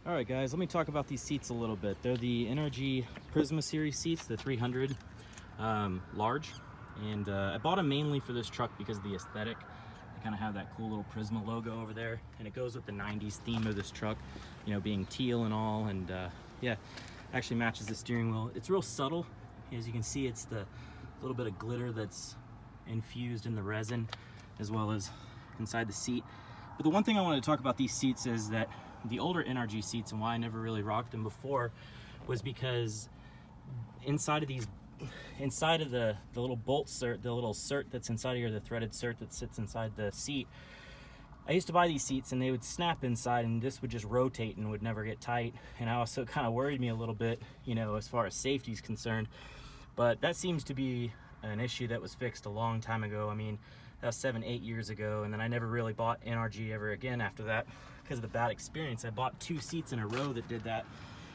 All right, guys, let me talk about these seats a little bit. They're the NRG Prisma series seats, the 300 large. And I bought them mainly for this truck because of the aesthetic. They kind of have that cool little Prisma logo over there, and it goes with the 90s theme of this truck, you know, being teal and all. And yeah, actually matches the steering wheel. It's real subtle. As you can see, it's the little bit of glitter that's infused in the resin as well as inside the seat. But the one thing I wanted to talk about these seats is that the older NRG seats, and why I never really rocked them before, was because inside of the little bolt cert, the little cert that's inside here, the threaded cert that sits inside the seat, I used to buy these seats and they would snap inside and this would just rotate and would never get tight. And I also kind of worried me a little bit, you know, as far as safety is concerned. But that seems to be an issue that was fixed a long time ago. I mean, that was 7-8 years ago, and then I never really bought NRG ever again after that because of the bad experience. I bought 2 seats in a row that did that,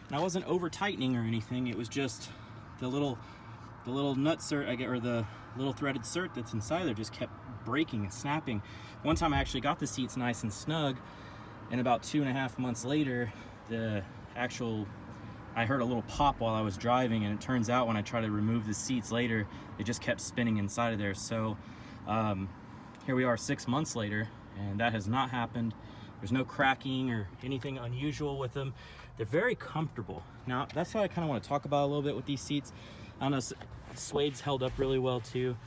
and I wasn't over tightening or anything. It was just the little nut cert or the little threaded cert that's inside there just kept breaking and snapping. One time I actually got the seats nice and snug, and about 2.5 months later, I heard a little pop while I was driving, and it turns out when I tried to remove the seats later, it just kept spinning inside of there. So here we are 6 months later, and that has not happened. There's no cracking or anything unusual with them. They're very comfortable. Now, that's what I kind of want to talk about a little bit with these seats. I don't know, Suede's held up really well too.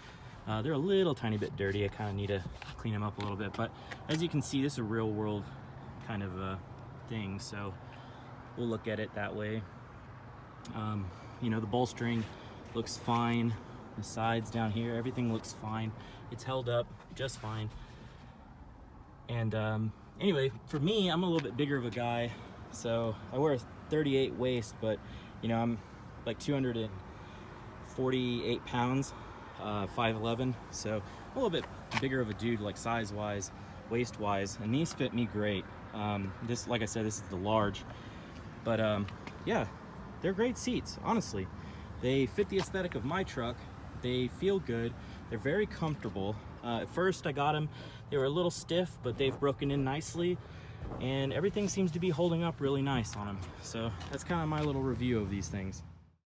They're a little tiny bit dirty. I kind of need to clean them up a little bit, but as you can see, this is a real world kind of thing, so we'll look at it that way. You know, the bolstering looks fine. The sides down here, everything looks fine. It's held up just fine. And anyway, for me, I'm a little bit bigger of a guy, so I wear a 38 waist, but you know, I'm like 248 pounds, 5'11", so I'm a little bit bigger of a dude, like size-wise, waist-wise, and these fit me great. This, like I said, this is the large, but yeah, they're great seats, honestly. They fit the aesthetic of my truck. They feel good. They're very comfortable. At first I got them, they were a little stiff, but they've broken in nicely, and everything seems to be holding up really nice on them. So that's kind of my little review of these things.